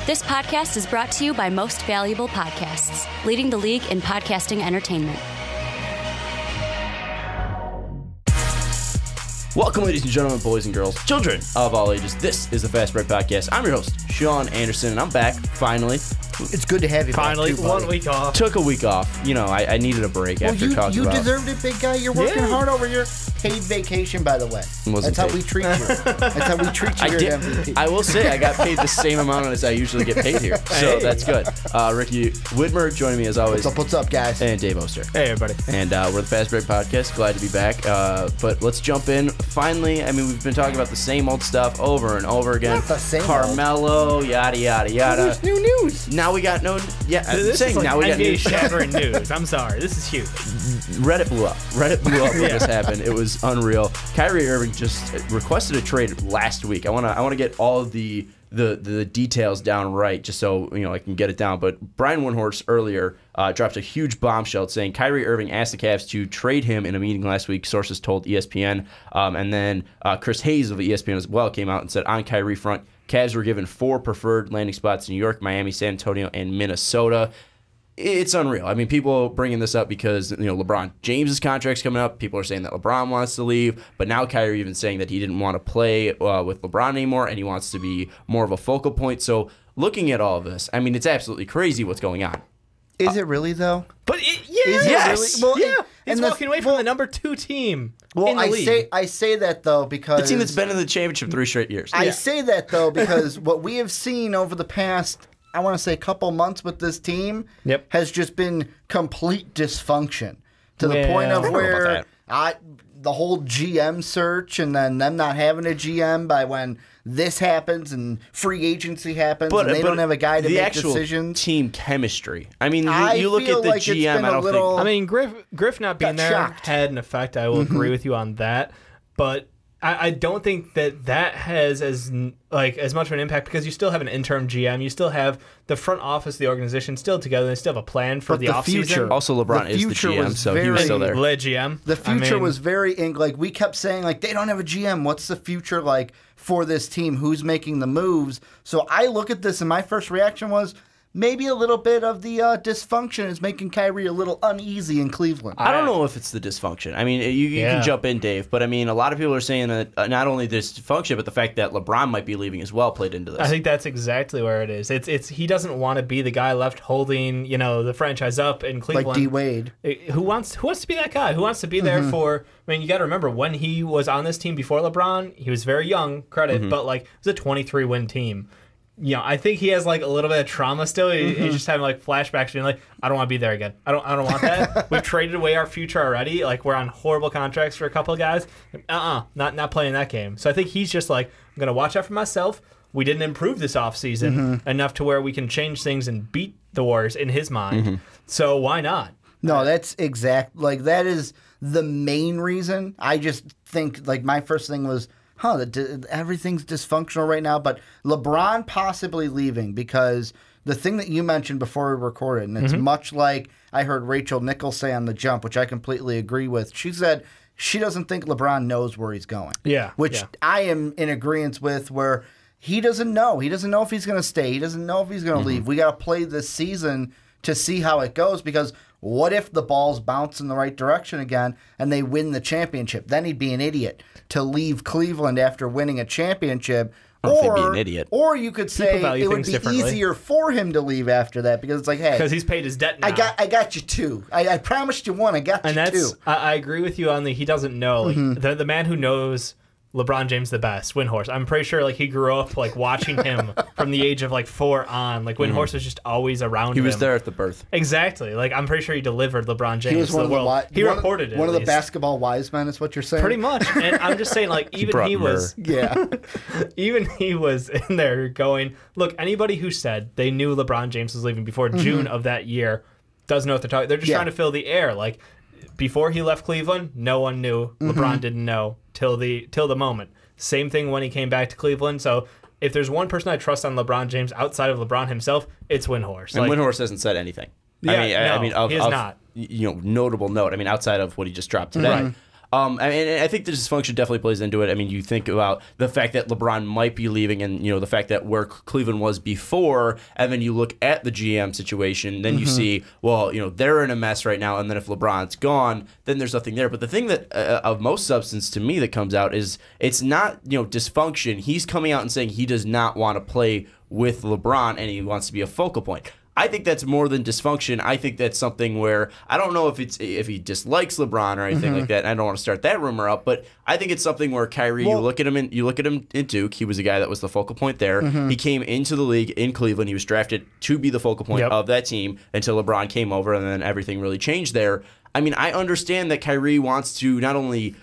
This podcast is brought to you by Most Valuable Podcasts, leading the league in podcasting entertainment. Welcome, ladies and gentlemen, boys and girls, children of all ages. This is the Fast Break Podcast. I'm your host, Sean Anderson, and I'm back, finally. It's good to have you finally, back, too, 1 week off. Took a week off. You know, I needed a break after talking about... You deserved it, big guy. You're working hard over your paid vacation, by the way. That's how we treat you. That's how we treat you here at MVP. I will say I got paid the same amount as I usually get paid here, so that's good. Ricky Widmer joining me as always. What's up, guys? And Dave Oster. Hey, everybody. And we're the Fast Break Podcast. Glad to be back. But let's jump in. Finally, I mean, we've been talking about the same old stuff over and over again. Not the same Carmelo, yada, yada, yada. There's new news. Now we got no... Yeah, this saying is like now we got NBA new... shattering news. I'm sorry. This is huge. Reddit blew up. Reddit blew up when this happened. It was unreal. Kyrie Irving just requested a trade last week. I want to get all of the details down right, just so I can get it down. But Brian Windhorst earlier dropped a huge bombshell saying Kyrie Irving asked the Cavs to trade him in a meeting last week. Sources told ESPN, and then Chris Hayes of ESPN as well came out and said on Kyrie front, Cavs were given 4 preferred landing spots in New York, Miami, San Antonio, and Minnesota. It's unreal. I mean, people bringing this up because LeBron James's contract's coming up. People are saying that LeBron wants to leave, but now Kyrie even saying that he didn't want to play with LeBron anymore, and he wants to be more of a focal point. So, looking at all of this, I mean, it's absolutely crazy what's going on. Is it really though? But yes, really? Well, he's walking away from the number 2 team. Well, in the league. I say that though because the team that's been in the championship 3 straight years. I say that though because what we have seen over the past, I want to say, couple months with this team has just been complete dysfunction to the point of where the whole GM search and then them not having a GM by when this happens and free agency happens and they don't have a guy to make decisions. Team chemistry. I mean, you look feel at the like GM. I don't think. I mean, Griff not being there had an effect. I will agree with you on that, but I don't think that has as much of an impact because you still have an interim GM. You still have the front office of the organization still together. They still have a plan for the offseason. Also, LeBron is the GM, so he was still there. Le GM. The future was very we kept saying they don't have a GM. What's the future like for this team? Who's making the moves? So I look at this and my first reaction was, maybe a little bit of the dysfunction is making Kyrie a little uneasy in Cleveland. I don't know if it's the dysfunction. I mean, you can jump in, Dave, but I mean, a lot of people are saying that not only the dysfunction, but the fact that LeBron might be leaving as well played into this. I think that's exactly where it is. It's he doesn't want to be the guy left holding the franchise up in Cleveland. Like D Wade, who wants to be that guy? Who wants to be there for? I mean, you got to remember when he was on this team before LeBron, he was very young. Credit, but it was a 23-win team. I think he has a little bit of trauma still. He's just having flashbacks, being I don't want to be there again. I don't want that. We've traded away our future already. We're on horrible contracts for a couple of guys. Not playing that game. So I think he's just I'm gonna watch out for myself. We didn't improve this offseason enough to where we can change things and beat the Warriors in his mind. So why not? No, that's exact. That is the main reason. I just think my first thing was, everything's dysfunctional right now, but LeBron possibly leaving because the thing that you mentioned before we recorded, and it's much like I heard Rachel Nichols say on The Jump, which I completely agree with. She said she doesn't think LeBron knows where he's going. Which I am in agreement with, where he doesn't know. He doesn't know if he's going to stay. He doesn't know if he's going to leave. We got to play this season to see how it goes because what if the balls bounce in the right direction again and they win the championship? Then he'd be an idiot to leave Cleveland after winning a championship. Or be an idiot. Or you could say it would be easier for him to leave after that because it's hey, because he's paid his debt now. I got you 2. I promised you 1. I got you 2. I agree with you on he doesn't know. The man who knows LeBron James the best, Windhorst. I'm pretty sure he grew up watching him from the age of 4 on. Windhorst was just always around him. He was there at the birth. Exactly. I'm pretty sure he delivered LeBron James he was to the world. He reported it. One of the basketball wise men is what you're saying. Pretty much. And I'm just saying even he was even he was in there going, look, anybody who said they knew LeBron James was leaving before June of that year doesn't know what they're talking. They're just trying to fill the air. Before he left Cleveland, no one knew. LeBron didn't know till the moment. Same thing when he came back to Cleveland. So if there's one person I trust on LeBron James outside of LeBron himself, it's Windhorst. And Windhorst hasn't said anything. Yeah, he has not. Notable note. I mean, outside of what he just dropped today. I think the dysfunction definitely plays into it. I mean, you think about the fact that LeBron might be leaving, and the fact that where Cleveland was before, and then you look at the GM situation, then you see, well, they're in a mess right now, and then if LeBron's gone, then there's nothing there. But the thing that of most substance to me that comes out is it's not dysfunction. He's coming out and saying he does not want to play with LeBron and he wants to be a focal point. I think that's more than dysfunction. I think that's something where I don't know if he dislikes LeBron or anything like that. I don't want to start that rumor up, but I think it's something where Kyrie, you look at him in Duke. He was a guy that was the focal point there. He came into the league in Cleveland. He was drafted to be the focal point of that team until LeBron came over, and then everything really changed there. I mean, I understand that Kyrie wants to not only,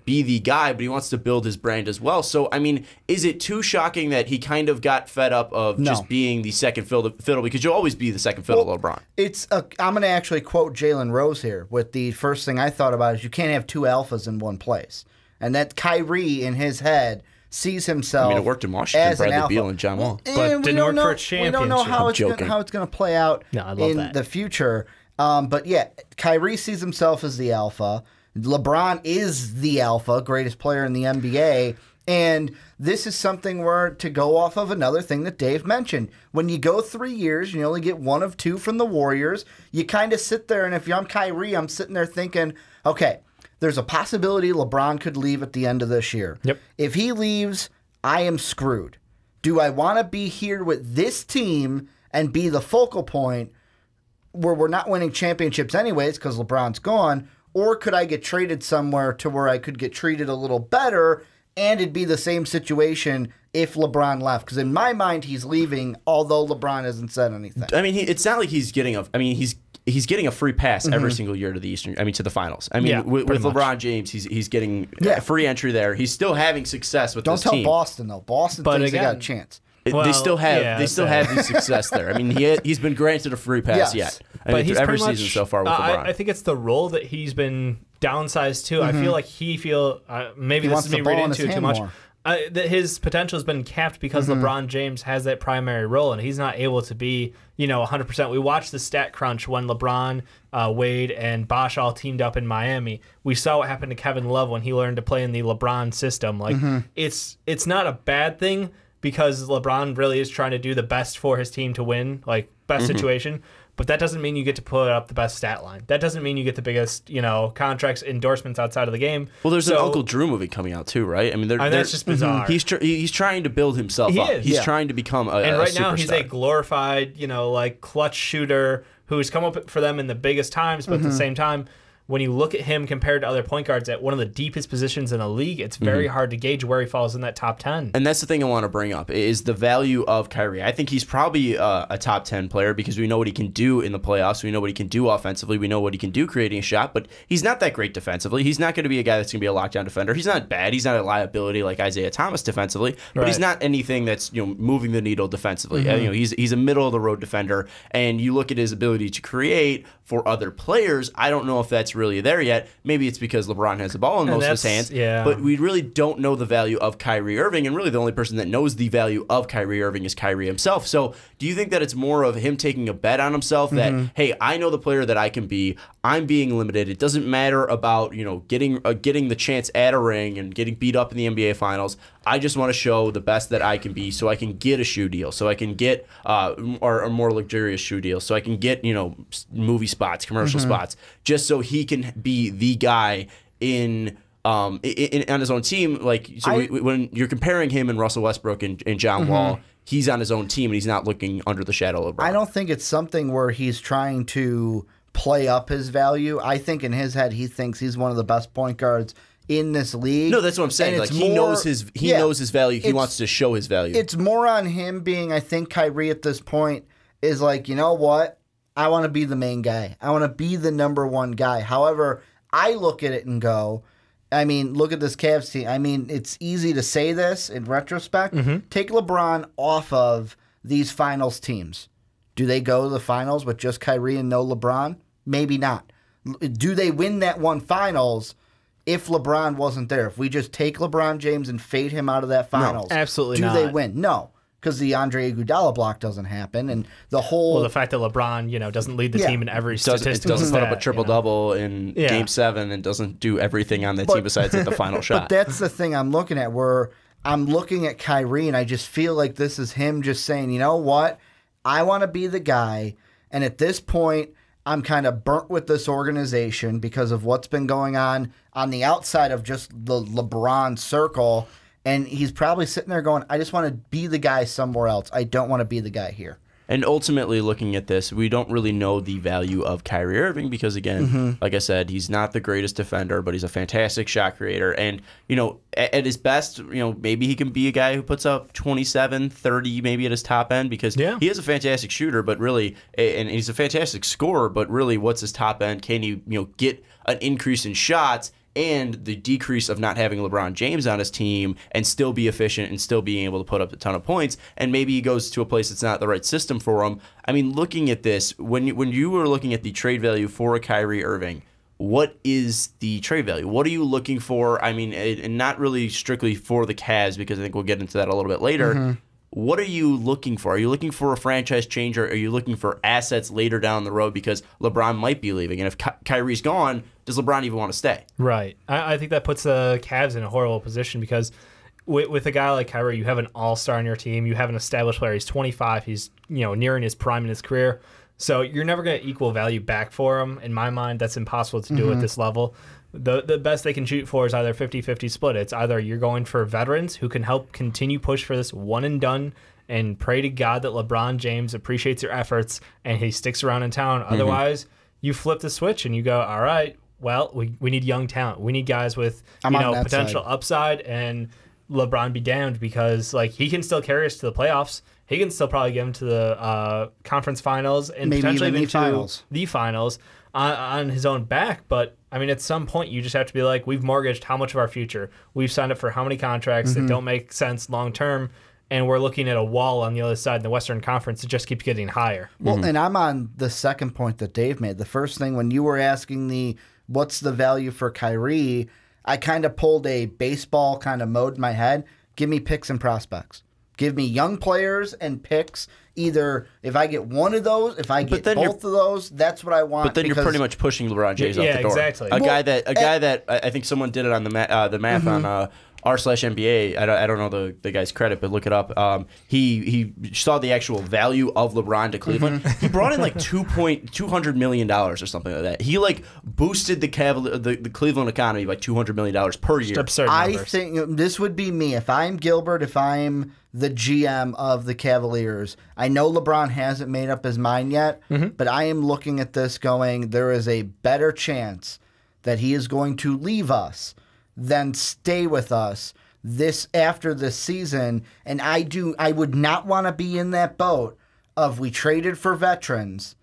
be the guy, but he wants to build his brand as well. So, I mean, is it too shocking that he kind of got fed up of just being the second fiddle? Because you'll always be the second fiddle to LeBron. I'm going to actually quote Jalen Rose here with the first thing I thought about is you can't have two alphas in one place. And that Kyrie, in his head, sees himself. I mean, it worked in Washington, Bradley Beal and John Wall. But didn't work for a championship. We don't know how it's going to play out in the future. But yeah, Kyrie sees himself as the alpha. LeBron is the alpha, greatest player in the NBA. And this is something where, to go off of another thing that Dave mentioned, when you go 3 years, you only get 1 of 2 from the Warriors. You kind of sit there, and if I'm Kyrie, I'm sitting there thinking, okay, there's a possibility LeBron could leave at the end of this year. Yep. If he leaves, I am screwed. Do I want to be here with this team and be the focal point where we're not winning championships anyways because LeBron's gone, or could I get traded somewhere to where I could get treated a little better and it'd be the same situation if LeBron left? Because in my mind, he's leaving, although LeBron hasn't said anything. I mean, it's not like he's getting he's getting a free pass every single year to the finals. I mean, with LeBron James, he's getting a free entry there. He's still having success with this team. Don't tell Boston though. Boston thinks they got a chance. They still have the success there. I mean, he's been granted a free pass yet. But he's every season so far with LeBron. I think it's the role that he's been downsized to. I feel like maybe this is me reading into it too much. That his potential has been capped because LeBron James has that primary role, and he's not able to be 100%. We watched the stat crunch when LeBron, Wade, and Bosh all teamed up in Miami. We saw what happened to Kevin Love when he learned to play in the LeBron system. Like it's not a bad thing, because LeBron really is trying to do the best for his team to win, like best situation. But that doesn't mean you get to put up the best stat line. That doesn't mean you get the biggest, contracts, endorsements outside of the game. Well, there's an Uncle Drew movie coming out too, right? I mean, that's just bizarre. He's trying to build himself up. He's trying to become a and right superstar. Now he's a glorified, clutch shooter who's come up for them in the biggest times, but at the same time, when you look at him compared to other point guards at one of the deepest positions in the league, it's very hard to gauge where he falls in that top 10. And that's the thing I want to bring up is the value of Kyrie. I think he's probably a top 10 player because we know what he can do in the playoffs. We know what he can do offensively. We know what he can do creating a shot, but he's not that great defensively. He's not going to be a guy that's going to be a lockdown defender. He's not bad. He's not a liability like Isaiah Thomas defensively, but he's not anything that's moving the needle defensively. He's a middle of the road defender, and you look at his ability to create for other players. I don't know if that's really there yet. Maybe it's because LeBron has the ball in most of his hands. Yeah. But we really don't know the value of Kyrie Irving, and really the only person that knows the value of Kyrie Irving is Kyrie himself. So do you think that it's more of him taking a bet on himself that, hey, I know the player that I can be. I'm being limited. It doesn't matter about getting the chance at a ring and getting beat up in the NBA Finals. I just want to show the best that I can be so I can get a shoe deal, so I can get or a more luxurious shoe deal, so I can get movie spots, commercial spots, just so he can be the guy on his own team. Like when you're comparing him and Russell Westbrook and John Wall, he's on his own team and he's not looking under the shadow of LeBron. I don't think it's something where he's trying to play up his value. I think in his head he thinks he's one of the best point guards in this league. No, that's what I'm saying. Like he knows his value. He wants to show his value. It's more on him being, I think Kyrie at this point is like, you know what? I want to be the main guy. I want to be the number one guy. However, I look at it and go, I mean, look at this Cavs team. I mean, it's easy to say this in retrospect. Take LeBron off of these finals teams. Do they go to the finals with just Kyrie and no LeBron? Maybe not. Do they win that one finals if LeBron wasn't there? If we just take LeBron James and fade him out of that finals, no, absolutely do not. they win? No. because the Andre Iguodala block doesn't happen, and the whole the fact that LeBron, doesn't lead the team in every statistic. Doesn't put up a triple-double in Game 7 and doesn't do everything on the team besides hit the final shot. But that's the thing I'm looking at, where I'm looking at Kyrie, and I just feel like this is him just saying, you know what? I want to be the guy, and at this point, I'm kind of burnt with this organization because of what's been going on the outside of just the LeBron circle. And he's probably sitting there going, I just want to be the guy somewhere else. I don't want to be the guy here. And ultimately, looking at this, we don't really know the value of Kyrie Irving because, again, like I said, he's not the greatest defender, but he's a fantastic shot creator. And, at his best, maybe he can be a guy who puts up 27, 30 maybe at his top end because he is a fantastic shooter, but really, and he's a fantastic scorer, but really, what's his top end? Can he, get an increase in shots and the decrease of not having LeBron James on his team and still be efficient and still being able to put up a ton of points, and maybe he goes to a place that's not the right system for him. I mean, looking at this, when you were looking at the trade value for a Kyrie Irving, what is the trade value? What are you looking for? I mean, and not really strictly for the Cavs, because I think we'll get into that a little bit later. What are you looking for? Are you looking for a franchise changer? Are you looking for assets later down the road because LeBron might be leaving? And if Kyrie's gone, does LeBron even want to stay? Right. I think that puts the Cavs in a horrible position because with a guy like Kyrie, you have an all-star on your team. You have an established player. He's 25. He's nearing his prime in his career. So you're never going to equal value back for him. In my mind, that's impossible to do at this level. The best they can shoot for is either 50-50 split. It's either you're going for veterans who can help continue push for this one and done and pray to God that LeBron James appreciates your efforts and he sticks around in town. Otherwise, you flip the switch and you go, all right, well, we need young talent. We need guys with potential upside, and LeBron be damned because he can still carry us to the playoffs. He can still probably get him to the conference finals and maybe potentially even to the finals on his own back. But I mean, at some point, you just have to be like, we've mortgaged how much of our future? We've signed up for how many contracts that don't make sense long term? And we're looking at a wall on the other side in the Western Conference that just keeps getting higher. Well, and I'm on the second point that Dave made. The first thing, when you were asking what's the value for Kyrie, I kind of pulled a baseball kind of mode in my head. Give me picks and prospects. Give me young players and picks. Either if I get one of those, if I get both of those, that's what I want. But then you're pretty much pushing LeBron James out the door. Exactly. A guy that I think someone did it on the math on r/NBA. I don't know the guy's credit, but look it up. He saw the actual value of LeBron to Cleveland. He brought in like $200 million or something like that. He boosted the Cleveland economy by $200 million per year. Absurd numbers. I think this would be me if I'm Gilbert. If I'm the GM of the Cavaliers, I know LeBron hasn't made up his mind yet, but I am looking at this going, there is a better chance that he is going to leave us than stay with us after this season. And I would not want to be in that boat of we traded for veterans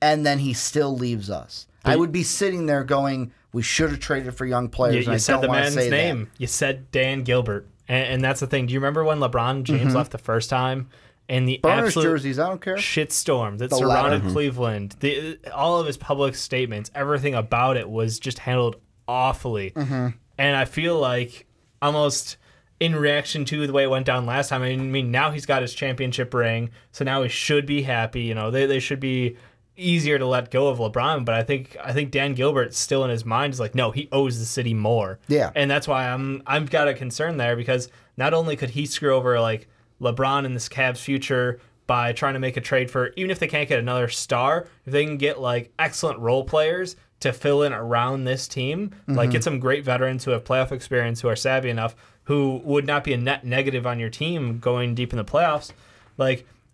and then he still leaves us. I would be sitting there going, we should have traded for young players. You said the man's name. You said Dan Gilbert. And that's the thing. Do you remember when LeBron James left the first time? And the Burners absolute jerseys, I don't care. Shitstorm that surrounded Cleveland. All of his public statements, everything about it was just handled awfully. And I feel like almost in reaction to the way it went down last time, I mean, now he's got his championship ring, so now he should be happy. They should be easier to let go of LeBron, but I think Dan Gilbert still in his mind is like, no, he owes the city more. Yeah. And that's why I've got a concern there, because not only could he screw over LeBron and this Cavs future by trying to make a trade for, even if they can't get another star, if they can get excellent role players to fill in around this team, get some great veterans who have playoff experience, who are savvy enough, who would not be a net negative on your team going deep in the playoffs.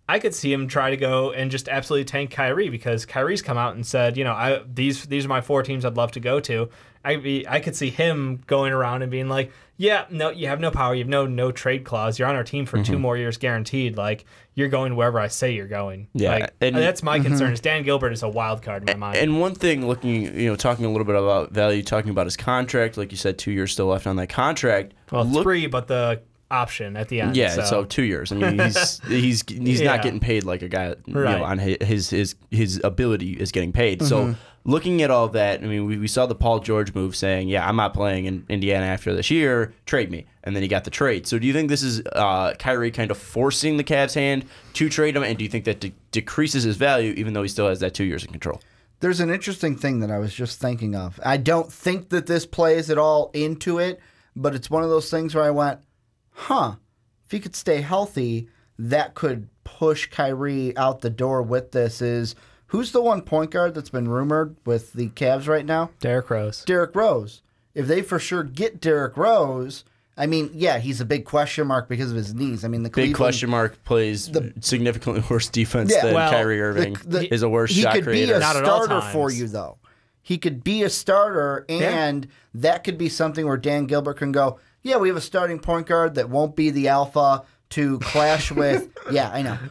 I could see him try to go and just absolutely tank Kyrie, because Kyrie's come out and said, these are my 4 teams I'd love to go to. I could see him going around and being like, yeah, no, you have no power. You have no trade clause. You're on our team for 2 more years guaranteed. You're going wherever I say you're going. Yeah. And that's my concern, is Dan Gilbert is a wild card in my mind. And one thing, talking a little bit about value, talking about his contract, like you said, 2 years still left on that contract. Well, 3, but the option at the end. Yeah, so 2 years. I mean, he's not getting paid like a guy on his ability is getting paid. So looking at all that, I mean, we saw the Paul George move saying, yeah, I'm not playing in Indiana after this year, trade me. And then he got the trade. So do you think this is Kyrie kind of forcing the Cavs' hand to trade him? And do you think that decreases his value even though he still has that 2 years in control? There's an interesting thing that I was just thinking of. I don't think that this plays at all into it, but it's one of those things where I went, if he could stay healthy, that could push Kyrie out the door with this. Who's the one point guard that's been rumored with the Cavs right now? Derrick Rose. Derrick Rose. If they for sure get Derrick Rose, I mean, yeah, he's a big question mark because of his knees. I mean, the big question mark plays significantly worse defense than Kyrie Irving. Is a worse shot creator. He could be a starter for you, though. He could be a starter, and that could be something where Dan Gilbert can go, yeah, we have a starting point guard that won't be the alpha to clash with,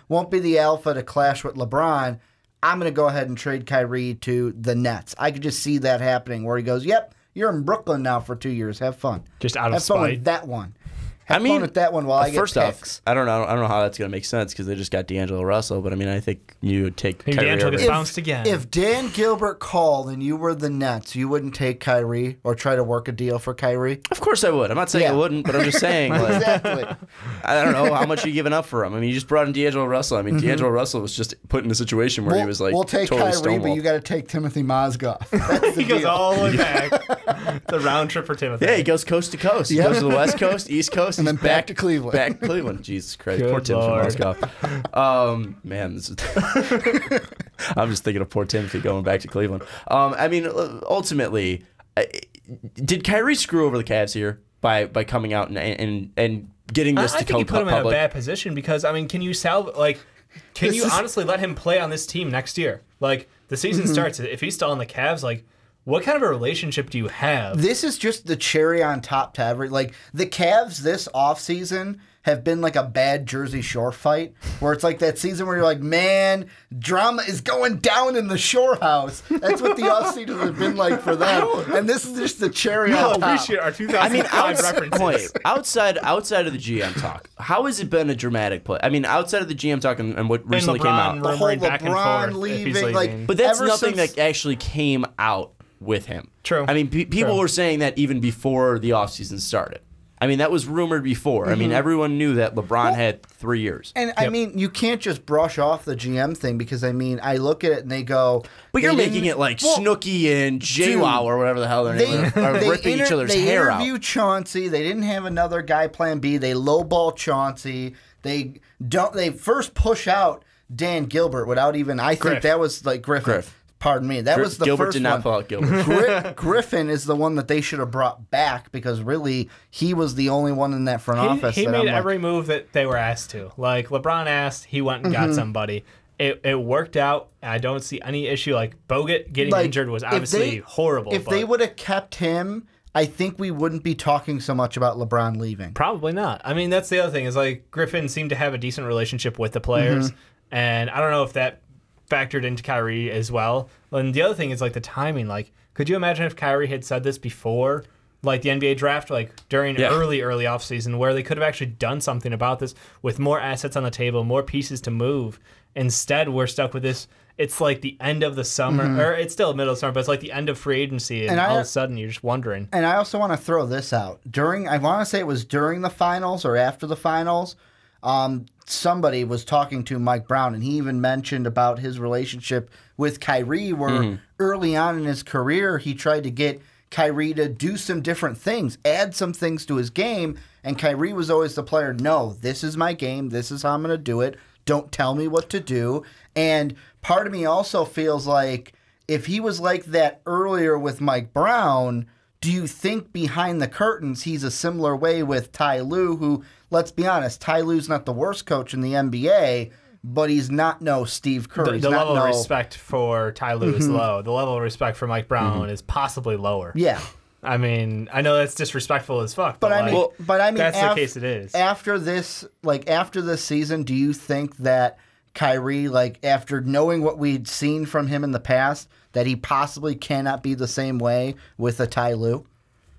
won't be the alpha to clash with LeBron. I'm going to go ahead and trade Kyrie to the Nets. I could just see that happening where he goes, yep, you're in Brooklyn now for 2 years. Have fun. Just out of spite. Have fun with that one. Have fun with that one while I get picks. First off, I don't know how that's going to make sense because they just got D'Angelo Russell. But I mean, I think you would take Kyrie D'Angelo Irving. gets bounced again. If Dan Gilbert called and you were the Nets, you wouldn't take Kyrie or try to work a deal for Kyrie? Of course I would. I'm not saying I wouldn't, but I'm just saying. Exactly. I don't know how much are you giving up for him. I mean, you just brought in D'Angelo Russell. I mean, D'Angelo Russell was just put in a situation where he was like, we'll take totally Kyrie, but you got to take Timothy Mozgov. He goes all the way back. The round trip for Timothy. Yeah, he goes coast to coast. He goes to the West Coast, East Coast, and then back to Cleveland. Back to Cleveland. Jesus Christ. Good poor Timothy Lord. Mozgov. Man, this is I'm just thinking of poor Timothy going back to Cleveland. I mean, ultimately, did Kyrie screw over the Cavs here by coming out and getting this to I think he put him public? in a bad position because, I mean, can you honestly let him play on this team next year? Like, the season starts. If he's still on the Cavs, like, what kind of a relationship do you have? This is just the cherry on top to every. Like, the Cavs this offseason have been like a bad Jersey Shore fight, where it's like that season where you're like, man, drama is going down in the Shore House. That's what the offseason has been like for them. And this is just the cherry on top. Appreciate our 2005 references. Outside of the GM talk, how has it been a dramatic play? I mean, outside of the GM talk and what recently came out. The whole back and LeBron forth leaving. Like, but that's nothing that actually came out with him. True. I mean, people were saying that even before the offseason started. I mean, that was rumored before. I mean, everyone knew that LeBron had 3 years. And, I mean, you can't just brush off the GM thing because, I mean, I look at it and they go... But you're making it like Snooki and JWoww or whatever the hell their name are ripping each other's hair out. They interviewed Chauncey. They didn't have another guy plan B. They lowball Chauncey. They first push out Dan Gilbert without even... I think that was like Griffin. Pardon me. That was the Gilbert first did not one. pull out Gilbert. Griffin is the one that they should have brought back because really he was the only one in that front office. He made every move that they were asked to. Like LeBron asked, he went and got somebody. It worked out. I don't see any issue. Like Bogut getting injured was obviously horrible. If they would have kept him, I think we wouldn't be talking so much about LeBron leaving. Probably not. I mean, that's the other thing is like Griffin seemed to have a decent relationship with the players, and I don't know if that factored into Kyrie as well. And the other thing is like the timing. Like, could you imagine if Kyrie had said this before, like the NBA draft, like during early offseason, where they could have actually done something about this with more assets on the table, more pieces to move. Instead, we're stuck with this. It's like the end of the summer, or it's still middle of summer, but it's like the end of free agency, and all of a sudden you're just wondering. And I also want to throw this out. I want to say it was during the finals or after the finals, somebody was talking to Mike Brown, and he even mentioned about his relationship with Kyrie, where early on in his career, he tried to get Kyrie to do some different things, add some things to his game, and Kyrie was always the player, no, this is my game, this is how I'm going to do it, don't tell me what to do. And part of me also feels like if he was like that earlier with Mike Brown, do you think behind the curtains he's a similar way with Ty Lue, who, let's be honest, Ty Lue's not the worst coach in the NBA, but he's not no Steve Kerr. The level of respect for Ty Lue is low. The level of respect for Mike Brown is possibly lower. Yeah. I mean, I know that's disrespectful as fuck, but I mean, that's the case it is. After this season, do you think that Kyrie, like after knowing what we'd seen from him in the past, that he possibly cannot be the same way with a Ty Lue?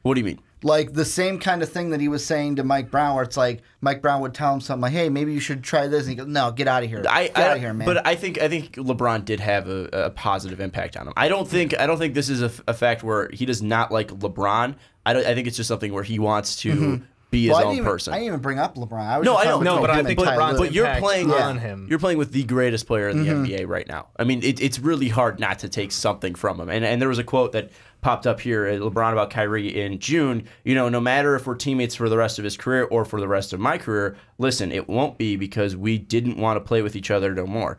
What do you mean? Like the same kind of thing that he was saying to Mike Brown, where it's like Mike Brown would tell him something like, "Hey, maybe you should try this," and he goes, "No, get out of here, get out of here, man." But I think LeBron did have a positive impact on him. I don't think this is a fact where he does not like LeBron. I think it's just something where he wants to be his own person. I didn't even bring up LeBron. I was no, just I know, talking but about I him think and LeBron's Tyler. you're playing on him. You're playing with the greatest player in the NBA right now. I mean, it's really hard not to take something from him. And there was a quote that popped up here at LeBron about Kyrie in June. No matter if we're teammates for the rest of his career or for the rest of my career, listen, it won't be because we didn't want to play with each other no more.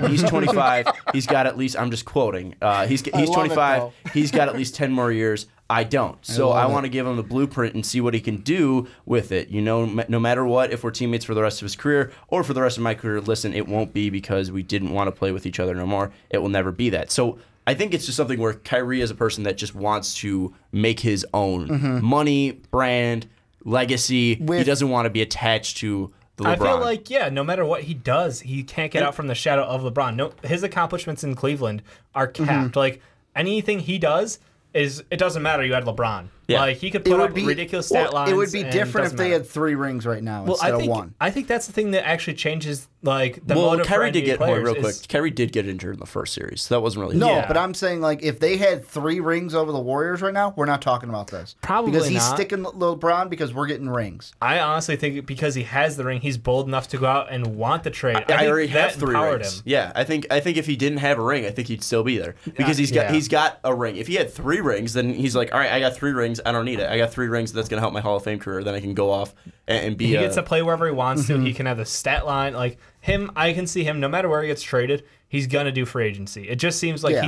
He's 25. He's got at least, I'm just quoting, he's 25. He's got at least 10 more years. I don't. So I want to give him the blueprint and see what he can do with it. No matter what, if we're teammates for the rest of his career or for the rest of my career, listen, it won't be because we didn't want to play with each other no more. It will never be that. So I think it's just something where Kyrie is a person that just wants to make his own money, brand, legacy. He doesn't want to be attached to the LeBron. I feel like, no matter what he does, he can't get out from the shadow of LeBron. No, his accomplishments in Cleveland are capped. Like, anything he does, it doesn't matter. You had LeBron. Yeah. Like, he could put up ridiculous stat lines. It would be different if they had 3 rings right now instead of 1. I think that's the thing that actually changes, like, the motive Kyrie for did NBA get players. real quick. Kyrie did get injured in the first series, so that wasn't really but I'm saying, like, if they had 3 rings over the Warriors right now, we're not talking about this. Probably because he's not. sticking LeBron because we're getting rings. I honestly think because he has the ring, he's bold enough to go out and want the trade. I already have 3 rings. Him. Yeah, I think if he didn't have a ring, I think he'd still be there because he's got a ring. If he had 3 rings, then he's like, all right, I got 3 rings. I don't need it. I got 3 rings. That's gonna help my Hall of Fame career. Then I can go off and be. He gets to play wherever he wants to. He can have the stat line. Like him, I can see him. No matter where he gets traded, he's gonna do free agency. It just seems like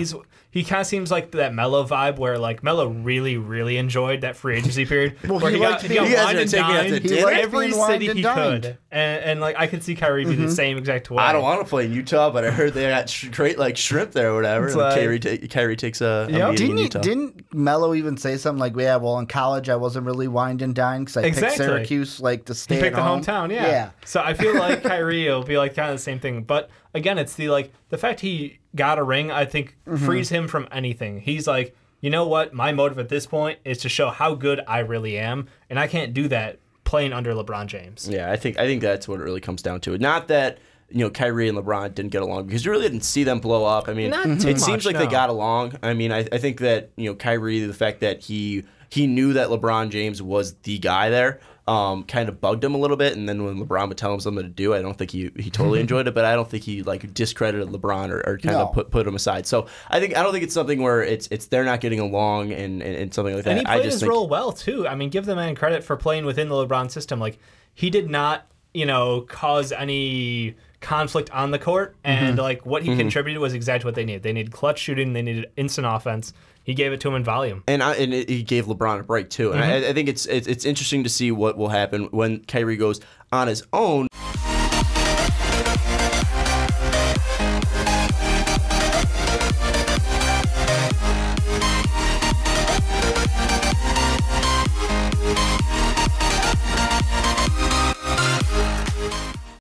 he kind of seems like that Melo vibe, where like Melo really enjoyed that free agency period. Where he got wined and dined every city he could, and like I could see Kyrie be the same exact way. I don't want to play in Utah, but I heard they got great like shrimp there or whatever. And Kyrie takes a meeting in Utah. Didn't Melo even say something like, "Yeah, well, in college I wasn't really wined and dined because I picked Syracuse like to stay at home." He picked the hometown, yeah. So I feel like Kyrie will be like kind of the same thing, but again, it's the fact he got a ring, I think, frees him from anything. He's like, you know what? My motive at this point is to show how good I really am, and I can't do that playing under LeBron James. Yeah, I think that's what it really comes down to. Not that Kyrie and LeBron didn't get along, because you really didn't see them blow up. I mean, it seems like they got along. I mean, I think that Kyrie, the fact that he knew that LeBron James was the guy there, kind of bugged him a little bit, and then when LeBron would tell him something to do, I don't think he totally enjoyed it, but I don't think he like discredited LeBron or kind of put him aside. So I don't think it's something where it's they're not getting along and something like that. And he played his role well too. I mean, give the man credit for playing within the LeBron system. Like he did not, cause any conflict on the court, and like what he contributed was exactly what they needed. They needed clutch shooting, they needed instant offense. He gave it to him in volume, and he gave LeBron a break too. And I think it's interesting to see what will happen when Kyrie goes on his own.